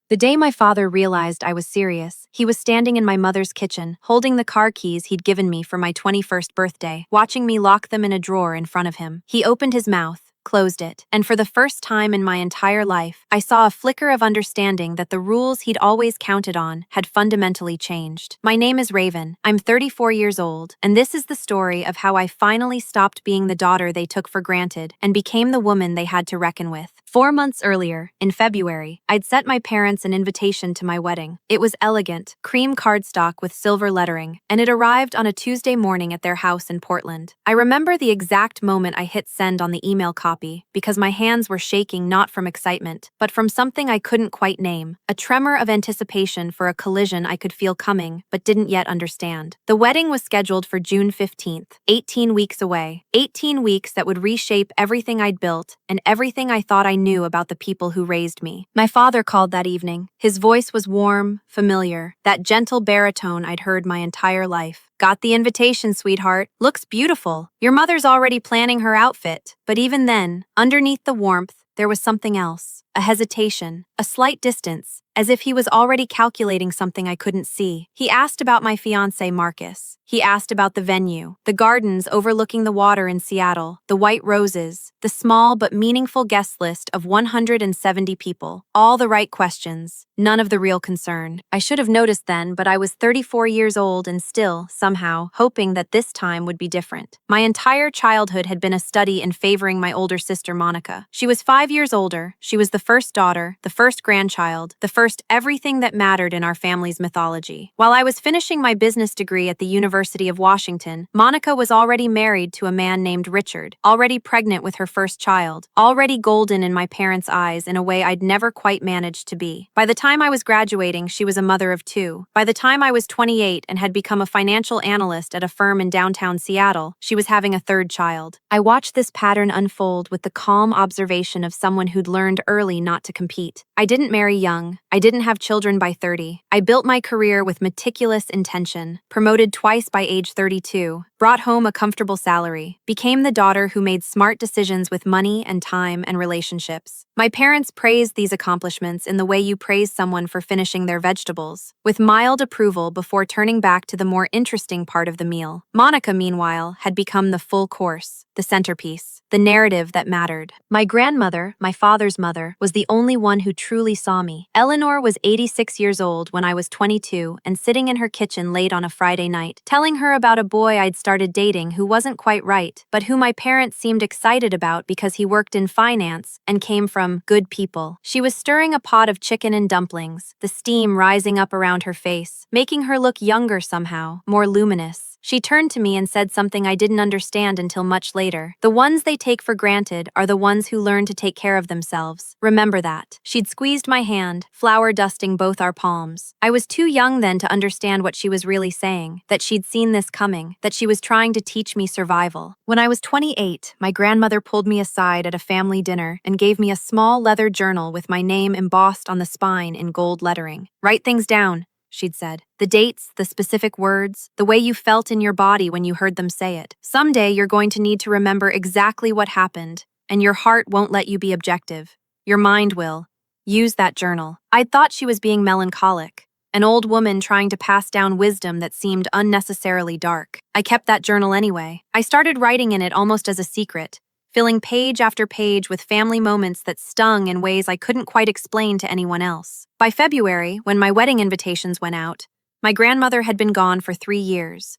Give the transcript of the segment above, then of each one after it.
The day my father realized I was serious, he was standing in my mother's kitchen, holding the car keys he'd given me for my 21st birthday, watching me lock them in a drawer in front of him. He opened his mouth, closed it, and for the first time in my entire life, I saw a flicker of understanding that the rules he'd always counted on had fundamentally changed. My name is Raven, I'm 34 years old, and this is the story of how I finally stopped being the daughter they took for granted and became the woman they had to reckon with. 4 months earlier, in February, I'd sent my parents an invitation to my wedding. It was elegant, cream cardstock with silver lettering, and it arrived on a Tuesday morning at their house in Portland. I remember the exact moment I hit send on the email copy because my hands were shaking not from excitement, but from something I couldn't quite name, a tremor of anticipation for a collision I could feel coming but didn't yet understand. The wedding was scheduled for June 15th, 18 weeks away. 18 weeks that would reshape everything I'd built and everything I thought I knew about the people who raised me. My father called that evening. His voice was warm, familiar, that gentle baritone I'd heard my entire life. "Got the invitation, sweetheart. Looks beautiful. Your mother's already planning her outfit." But even then, underneath the warmth, there was something else. A hesitation, a slight distance, as if he was already calculating something I couldn't see. He asked about my fiancé, Marcus. He asked about the venue, the gardens overlooking the water in Seattle, the white roses, the small but meaningful guest list of 170 people. All the right questions, none of the real concern. I should have noticed then, but I was 34 years old and still, somehow, hoping that this time would be different. My entire childhood had been a study in favoring my older sister, Monica. She was 5 years older. She was the first daughter, the first grandchild, the first everything that mattered in our family's mythology. While I was finishing my business degree at the University of Washington, Monica was already married to a man named Richard, already pregnant with her first child, already golden in my parents' eyes in a way I'd never quite managed to be. By the time I was graduating, she was a mother of 2. By the time I was 28 and had become a financial analyst at a firm in downtown Seattle, she was having a 3rd child. I watched this pattern unfold with the calm observation of someone who'd learned early not to compete. I didn't marry young. I didn't have children by 30. I built my career with meticulous intention, promoted twice by age 32, brought home a comfortable salary, became the daughter who made smart decisions with money and time and relationships. My parents praised these accomplishments in the way you praise someone for finishing their vegetables, with mild approval before turning back to the more interesting part of the meal. Monica, meanwhile, had become the full course, the centerpiece, the narrative that mattered. My grandmother, my father's mother, was the only one who truly saw me. Eleanor was 86 years old when I was 22 and sitting in her kitchen late on a Friday night, telling her about a boy I'd started dating who wasn't quite right, but who my parents seemed excited about because he worked in finance and came from good people. She was stirring a pot of chicken and dumplings, the steam rising up around her face, making her look younger somehow, more luminous. She turned to me and said something I didn't understand until much later. "The ones they take for granted are the ones who learn to take care of themselves. Remember that." She'd squeezed my hand, flour dusting both our palms. I was too young then to understand what she was really saying, that she'd seen this coming, that she was trying to teach me survival. When I was 28, my grandmother pulled me aside at a family dinner and gave me a small leather journal with my name embossed on the spine in gold lettering. "Write things down," she'd said. "The dates, the specific words, the way you felt in your body when you heard them say it. Someday you're going to need to remember exactly what happened, and your heart won't let you be objective. Your mind will. Use that journal." I'd thought she was being melancholic, an old woman trying to pass down wisdom that seemed unnecessarily dark. I kept that journal anyway. I started writing in it almost as a secret, filling page after page with family moments that stung in ways I couldn't quite explain to anyone else. By February, when my wedding invitations went out, my grandmother had been gone for 3 years.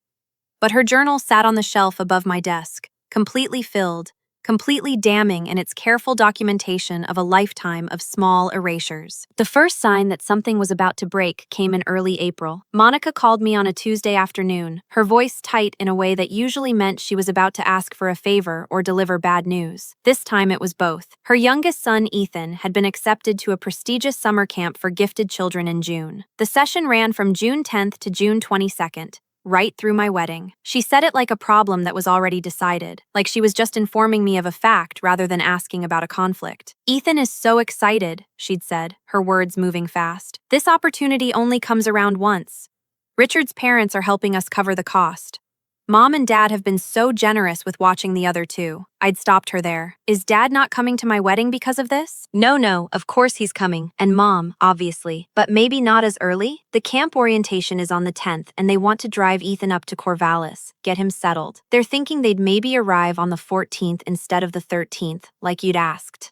But her journal sat on the shelf above my desk, completely filled, completely damning in its careful documentation of a lifetime of small erasures. The first sign that something was about to break came in early April. Monica called me on a Tuesday afternoon, her voice tight in a way that usually meant she was about to ask for a favor or deliver bad news. This time it was both. Her youngest son, Ethan, had been accepted to a prestigious summer camp for gifted children in June. The session ran from June 10th to June 22nd. Right through my wedding. She said it like a problem that was already decided, like she was just informing me of a fact rather than asking about a conflict. "Ethan is so excited," she'd said, her words moving fast. "This opportunity only comes around once. Richard's parents are helping us cover the cost." Mom and Dad have been so generous with watching the other two. I'd stopped her there. Is Dad not coming to my wedding because of this? No, of course he's coming. And Mom, obviously. But maybe not as early? The camp orientation is on the 10th and they want to drive Ethan up to Corvallis, get him settled. They're thinking they'd maybe arrive on the 14th instead of the 13th, like you'd asked.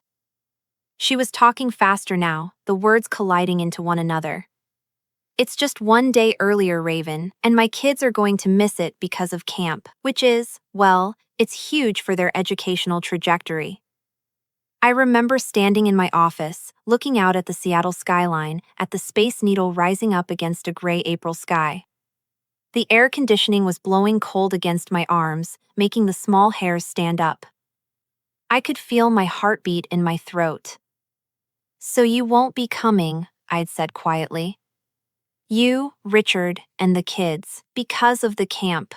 She was talking faster now, the words colliding into one another. It's just one day earlier, Raven, and my kids are going to miss it because of camp, which is, well, it's huge for their educational trajectory. I remember standing in my office, looking out at the Seattle skyline, at the Space Needle rising up against a gray April sky. The air conditioning was blowing cold against my arms, making the small hairs stand up. I could feel my heartbeat in my throat. So you won't be coming, I'd said quietly. You, Richard, and the kids, because of the camp.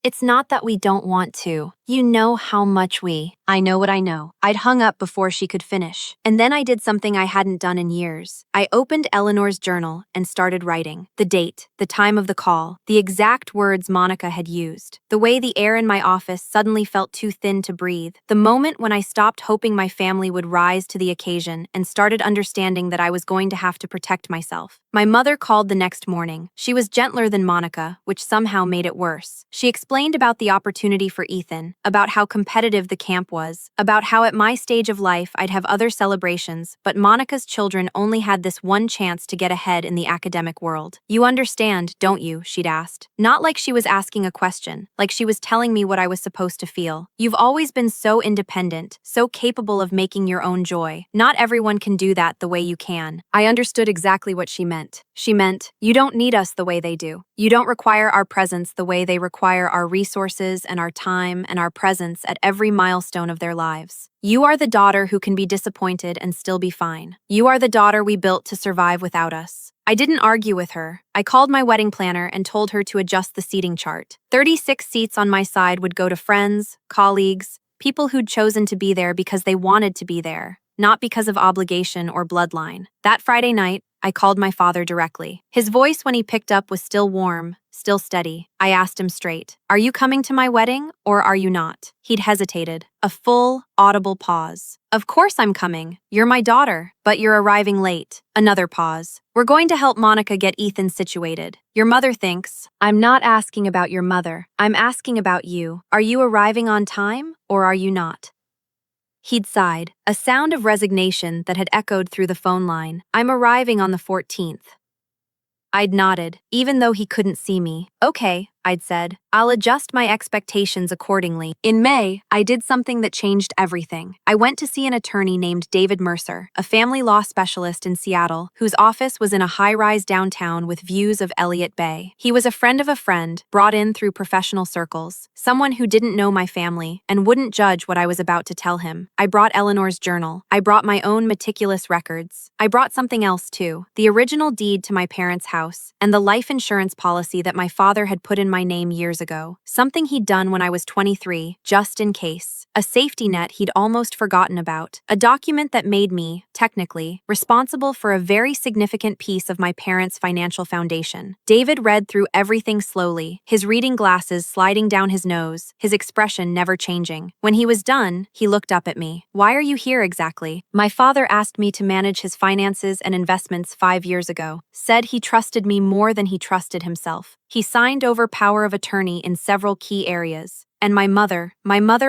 It's not that we don't want to. You know how much we... I know what I know. I'd hung up before she could finish. And then I did something I hadn't done in years. I opened Eleanor's journal and started writing. The date, the time of the call, the exact words Monica had used. The way the air in my office suddenly felt too thin to breathe. The moment when I stopped hoping my family would rise to the occasion and started understanding that I was going to have to protect myself. My mother called the next morning. She was gentler than Monica, which somehow made it worse. She explained about the opportunity for Ethan, about how competitive the camp was, about how at my stage of life I'd have other celebrations, but Monica's children only had this one chance to get ahead in the academic world. You understand, don't you? She'd asked. Not like she was asking a question, like she was telling me what I was supposed to feel. You've always been so independent, so capable of making your own joy. Not everyone can do that the way you can. I understood exactly what she meant. She meant, you don't need us the way they do. You don't require our presence the way they require our resources and our time and our presence at every milestone of their lives. You are the daughter who can be disappointed and still be fine. You are the daughter we built to survive without us. I didn't argue with her. I called my wedding planner and told her to adjust the seating chart. 36 seats on my side would go to friends, colleagues, people who'd chosen to be there because they wanted to be there, not because of obligation or bloodline. That Friday night, I called my father directly. His voice when he picked up was still warm, still steady. I asked him straight, "Are you coming to my wedding, or are you not?" He'd hesitated. A full, audible pause. "Of course I'm coming. You're my daughter, but you're arriving late." Another pause. "We're going to help Monica get Ethan situated. Your mother thinks..." "I'm not asking about your mother. I'm asking about you. Are you arriving on time, or are you not?" He'd sighed, a sound of resignation that had echoed through the phone line. "I'm arriving on the 14th. I'd nodded, even though he couldn't see me. "Okay," I'd said. "I'll adjust my expectations accordingly." In May, I did something that changed everything. I went to see an attorney named David Mercer, a family law specialist in Seattle, whose office was in a high-rise downtown with views of Elliott Bay. He was a friend of a friend, brought in through professional circles, someone who didn't know my family and wouldn't judge what I was about to tell him. I brought Eleanor's journal. I brought my own meticulous records. I brought something else too, the original deed to my parents' house, and the life insurance policy that my father had put in my name years ago, something he'd done when I was 23, just in case. A safety net he'd almost forgotten about. A document that made me, technically, responsible for a very significant piece of my parents' financial foundation. David read through everything slowly, his reading glasses sliding down his nose, his expression never changing. When he was done, he looked up at me. "Why are you here exactly?" "My father asked me to manage his finances and investments 5 years ago. Said he trusted me more than he trusted himself. He signed over power of attorney in several key areas. And my mother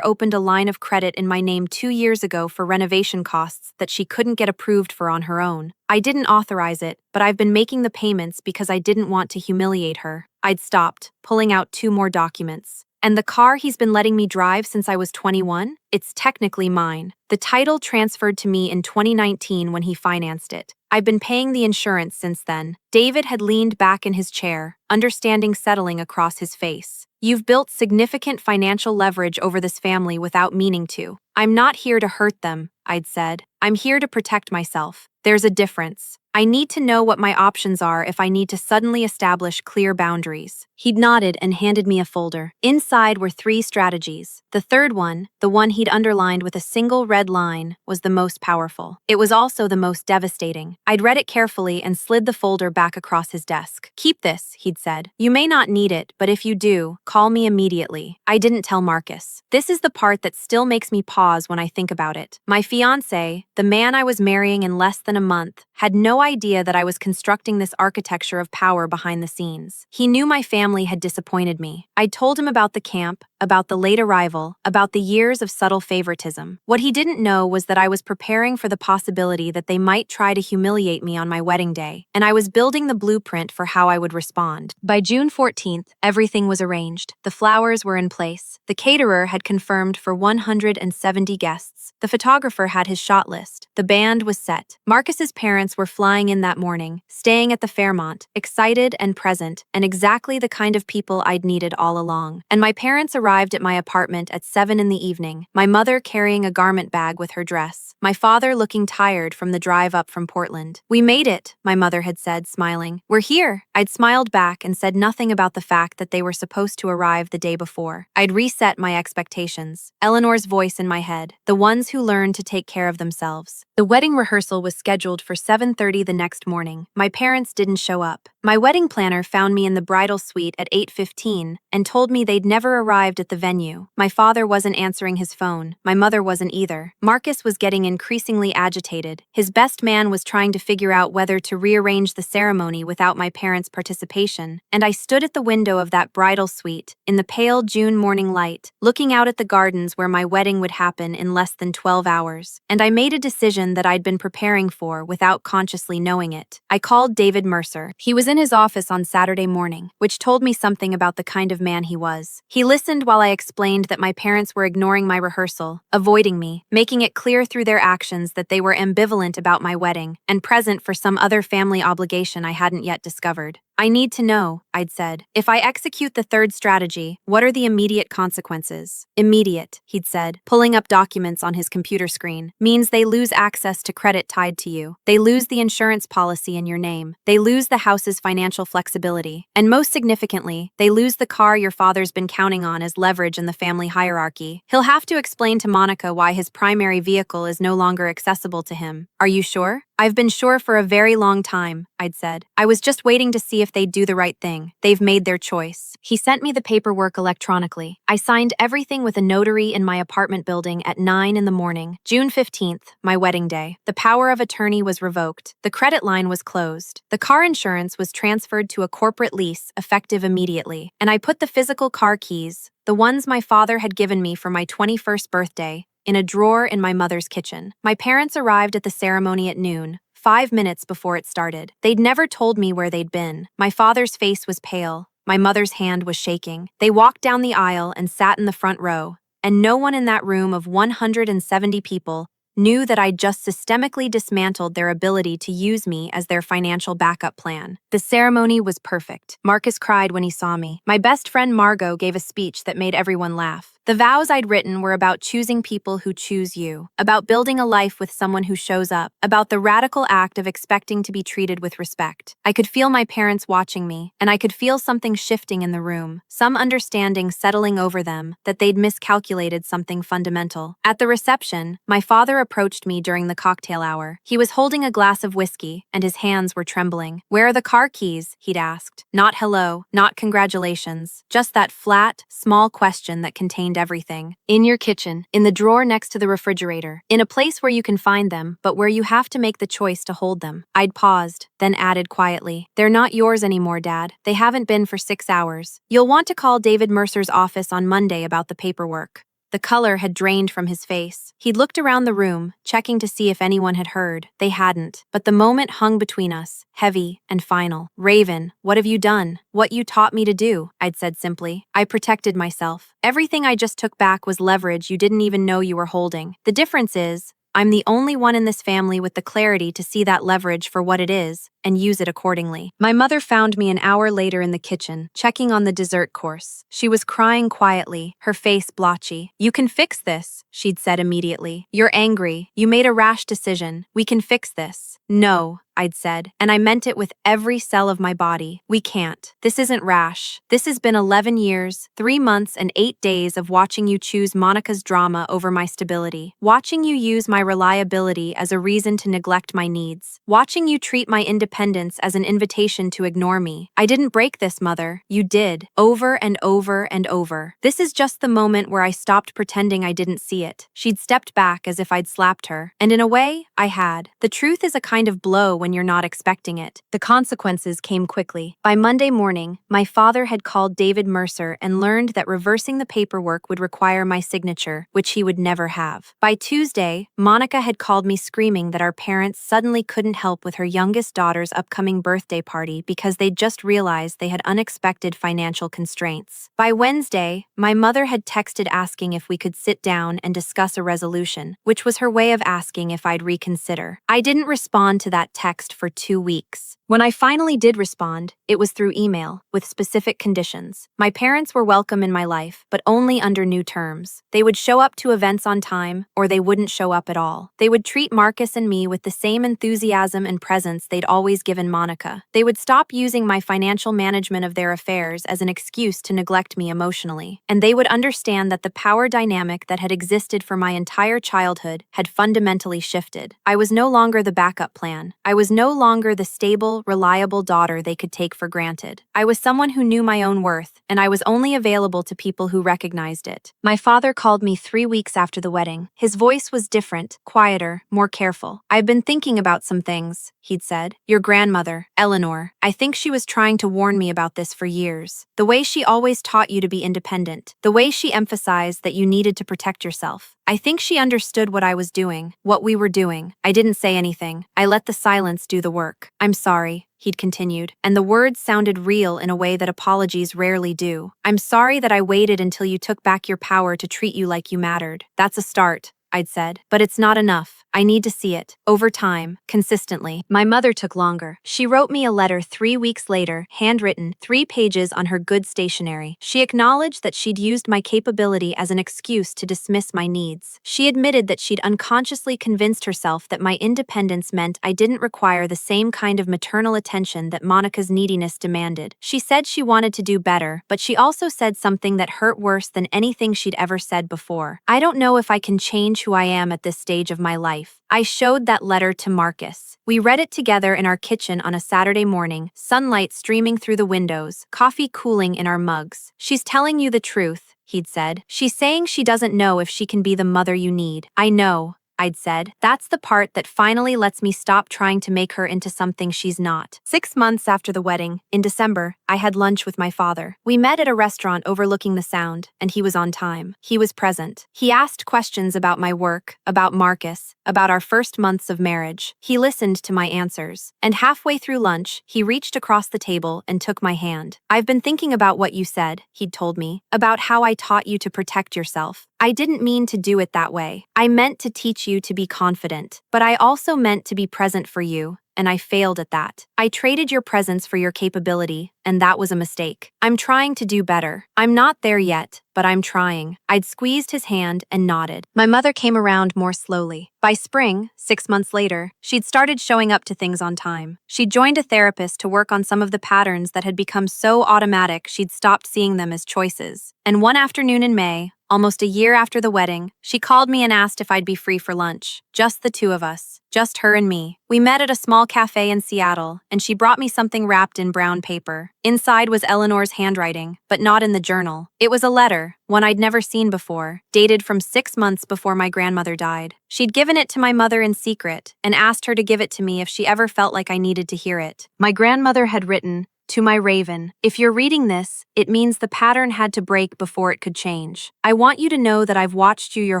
opened a line of credit in my name 2 years ago for renovation costs that she couldn't get approved for on her own. I didn't authorize it, but I've been making the payments because I didn't want to humiliate her." I'd stopped, pulling out 2 more documents. "And the car he's been letting me drive since I was 21? It's technically mine. The title transferred to me in 2019 when he financed it. I've been paying the insurance since then." David had leaned back in his chair, understanding settling across his face. "You've built significant financial leverage over this family without meaning to. I'm not here to hurt them," I'd said. "I'm here to protect myself. There's a difference." I need to know what my options are if I need to suddenly establish clear boundaries. He'd nodded and handed me a folder. Inside were 3 strategies. The third one, the one he'd underlined with a single red line, was the most powerful. It was also the most devastating. I'd read it carefully and slid the folder back across his desk. "Keep this," he'd said. "You may not need it, but if you do, call me immediately." I didn't tell Marcus. This is the part that still makes me pause when I think about it. My fiancé, the man I was marrying in less than a month, had no idea that I was constructing this architecture of power behind the scenes. He knew my family had disappointed me. I'd told him about the camp, about the late arrival, about the years of subtle favoritism. What he didn't know was that I was preparing for the possibility that they might try to humiliate me on my wedding day, and I was building the blueprint for how I would respond. By June 14th, everything was arranged. The flowers were in place. The caterer had confirmed for 170 guests. The photographer had his shot list. The band was set. Marcus's parents were flying in that morning, staying at the Fairmont, excited and present, and exactly the kind of people I'd needed all along. And my parents arrived at my apartment at 7 in the evening, my mother carrying a garment bag with her dress, my father looking tired from the drive up from Portland. "We made it," my mother had said, smiling. "We're here." I'd smiled back and said nothing about the fact that they were supposed to arrive the day before. I'd reset my expectations. Eleanor's voice in my head, the ones who learned to take care of themselves. The wedding rehearsal was scheduled for 7:30 the next morning. My parents didn't show up. My wedding planner found me in the bridal suite at 8:15 and told me they'd never arrived at the venue. My father wasn't answering his phone. My mother wasn't either. Marcus was getting increasingly agitated. His best man was trying to figure out whether to rearrange the ceremony without my parents' participation, and I stood at the window of that bridal suite, in the pale June morning light, looking out at the gardens where my wedding would happen in less than 12 hours. And I made a decision that I'd been preparing for without consciously knowing it. I called David Mercer. He was in his office on Saturday morning, which told me something about the kind of man he was. He listened while I explained that my parents were ignoring my rehearsal, avoiding me, making it clear through their actions that they were ambivalent about my wedding and present for some other family obligation I hadn't yet discovered. "I need to know," I'd said. "If I execute the third strategy, what are the immediate consequences?" "Immediate," he'd said, pulling up documents on his computer screen, "means they lose access to credit tied to you. They lose the insurance policy in your name. They lose the house's financial flexibility. And most significantly, they lose the car your father's been counting on as leverage in the family hierarchy. He'll have to explain to Monica why his primary vehicle is no longer accessible to him. Are you sure?" "I've been sure for a very long time," I'd said. "I was just waiting to see if they'd do the right thing. They've made their choice." He sent me the paperwork electronically. I signed everything with a notary in my apartment building at 9 in the morning. June 15th, my wedding day. The power of attorney was revoked. The credit line was closed. The car insurance was transferred to a corporate lease, effective immediately. And I put the physical car keys, the ones my father had given me for my 21st birthday, in a drawer in my mother's kitchen. My parents arrived at the ceremony at noon, 5 minutes before it started. They'd never told me where they'd been. My father's face was pale. My mother's hand was shaking. They walked down the aisle and sat in the front row, and no one in that room of 170 people knew that I'd just systemically dismantled their ability to use me as their financial backup plan. The ceremony was perfect. Marcus cried when he saw me. My best friend Margot gave a speech that made everyone laugh. The vows I'd written were about choosing people who choose you, about building a life with someone who shows up, about the radical act of expecting to be treated with respect. I could feel my parents watching me, and I could feel something shifting in the room, some understanding settling over them that they'd miscalculated something fundamental. At the reception, my father approached me during the cocktail hour. He was holding a glass of whiskey, and his hands were trembling. "Where are the car keys?" he'd asked. Not hello, not congratulations, just that flat, small question that contained everything. "In your kitchen, in the drawer next to the refrigerator, in a place where you can find them, but where you have to make the choice to hold them." I'd paused, then added quietly, "They're not yours anymore, Dad. They haven't been for 6 hours. You'll want to call David Mercer's office on Monday about the paperwork." The color had drained from his face. He'd looked around the room, checking to see if anyone had heard. They hadn't. But the moment hung between us, heavy and final. "Raven, what have you done?" "What you taught me to do," I'd said simply. I protected myself. Everything I just took back was leverage you didn't even know you were holding. The difference is, I'm the only one in this family with the clarity to see that leverage for what it is, and use it accordingly. My mother found me an hour later in the kitchen, checking on the dessert course. She was crying quietly, her face blotchy. "You can fix this," she'd said immediately. "You're angry. You made a rash decision. We can fix this." "No," I'd said, and I meant it with every cell of my body. "We can't. This isn't rash. This has been 11 years, 3 months, and 8 days of watching you choose Monica's drama over my stability, watching you use my reliability as a reason to neglect my needs, watching you treat my independence as an invitation to ignore me. I didn't break this, Mother. You did. Over and over and over. This is just the moment where I stopped pretending I didn't see it." She'd stepped back as if I'd slapped her, and in a way, I had. The truth is a kind of blow when you're not expecting it. The consequences came quickly. By Monday morning, my father had called David Mercer and learned that reversing the paperwork would require my signature, which he would never have. By Tuesday, Monica had called me screaming that our parents suddenly couldn't help with her youngest daughter's upcoming birthday party because they'd just realized they had unexpected financial constraints. By Wednesday, my mother had texted asking if we could sit down and discuss a resolution, which was her way of asking if I'd reconsider. I didn't respond to that text for 2 weeks. When I finally did respond, it was through email, with specific conditions. My parents were welcome in my life, but only under new terms. They would show up to events on time, or they wouldn't show up at all. They would treat Marcus and me with the same enthusiasm and presence they'd always given Monica. They would stop using my financial management of their affairs as an excuse to neglect me emotionally. And they would understand that the power dynamic that had existed for my entire childhood had fundamentally shifted. I was no longer the backup plan. I was no longer the stable, reliable daughter they could take for granted. I was someone who knew my own worth, and I was only available to people who recognized it. My father called me 3 weeks after the wedding. His voice was different, quieter, more careful. "I've been thinking about some things," he'd said. "Your grandmother, Eleanor, I think she was trying to warn me about this for years. The way she always taught you to be independent, the way she emphasized that you needed to protect yourself. I think she understood what I was doing, what we were doing. I didn't say anything. I let the silence do the work. I'm sorry," he'd continued, and the words sounded real in a way that apologies rarely do. "I'm sorry that I waited until you took back your power to treat you like you mattered. That's a start," I'd said. "But it's not enough. I need to see it. Over time. Consistently." My mother took longer. She wrote me a letter 3 weeks later, handwritten, 3 pages on her good stationery. She acknowledged that she'd used my capability as an excuse to dismiss my needs. She admitted that she'd unconsciously convinced herself that my independence meant I didn't require the same kind of maternal attention that Monica's neediness demanded. She said she wanted to do better, but she also said something that hurt worse than anything she'd ever said before. "I don't know if I can change who I am at this stage of my life." I showed that letter to Marcus. We read it together in our kitchen on a Saturday morning, sunlight streaming through the windows, coffee cooling in our mugs. "She's telling you the truth," he'd said. "She's saying she doesn't know if she can be the mother you need." "I know," I'd said. "That's the part that finally lets me stop trying to make her into something she's not." 6 months after the wedding, in December, I had lunch with my father. We met at a restaurant overlooking the Sound, and he was on time. He was present. He asked questions about my work, about Marcus, about our first months of marriage. He listened to my answers. And halfway through lunch, he reached across the table and took my hand. "I've been thinking about what you said," he'd told me, "about how I taught you to protect yourself. I didn't mean to do it that way. I meant to teach you to be confident, but I also meant to be present for you, and I failed at that. I traded your presence for your capability, and that was a mistake. I'm trying to do better. I'm not there yet, but I'm trying." I'd squeezed his hand and nodded. My mother came around more slowly. By spring, 6 months later, she'd started showing up to things on time. She'd joined a therapist to work on some of the patterns that had become so automatic she'd stopped seeing them as choices. And one afternoon in May, almost a year after the wedding, she called me and asked if I'd be free for lunch. Just the two of us. Just her and me. We met at a small cafe in Seattle, and she brought me something wrapped in brown paper. Inside was Eleanor's handwriting, but not in the journal. It was a letter, one I'd never seen before, dated from 6 months before my grandmother died. She'd given it to my mother in secret, and asked her to give it to me if she ever felt like I needed to hear it. My grandmother had written, "To my Raven, if you're reading this, it means the pattern had to break before it could change. I want you to know that I've watched you your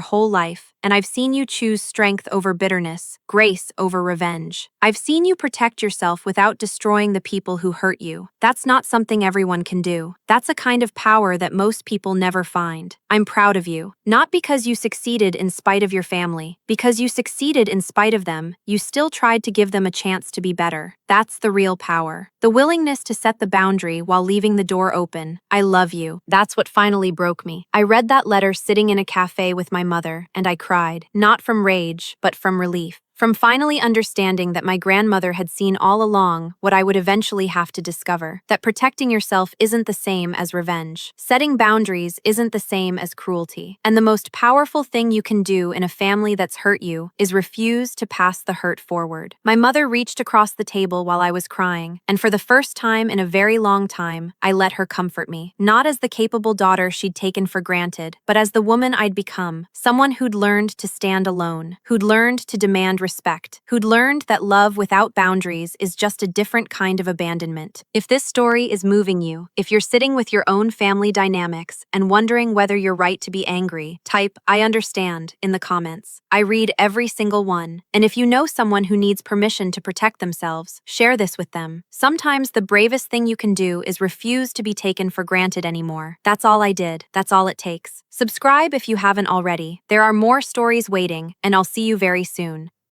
whole life, and I've seen you choose strength over bitterness, grace over revenge. I've seen you protect yourself without destroying the people who hurt you. That's not something everyone can do. That's a kind of power that most people never find. I'm proud of you. Not because you succeeded in spite of your family, because you succeeded in spite of them, you still tried to give them a chance to be better. That's the real power. The willingness to set the boundary while leaving the door open. I love you. That's what finally broke me. I read that letter sitting in a cafe with my mother, and I cried. Not from rage, but from relief. From finally understanding that my grandmother had seen all along what I would eventually have to discover, that protecting yourself isn't the same as revenge. Setting boundaries isn't the same as cruelty. And the most powerful thing you can do in a family that's hurt you is refuse to pass the hurt forward. My mother reached across the table while I was crying, and for the first time in a very long time, I let her comfort me. Not as the capable daughter she'd taken for granted, but as the woman I'd become, someone who'd learned to stand alone, who'd learned to demand respect, who'd learned that love without boundaries is just a different kind of abandonment. If this story is moving you, if you're sitting with your own family dynamics and wondering whether you're right to be angry, type "I understand" in the comments. I read every single one, and if you know someone who needs permission to protect themselves, share this with them. Sometimes the bravest thing you can do is refuse to be taken for granted anymore. That's all I did. That's all it takes. Subscribe if you haven't already. There are more stories waiting, and I'll see you very soon.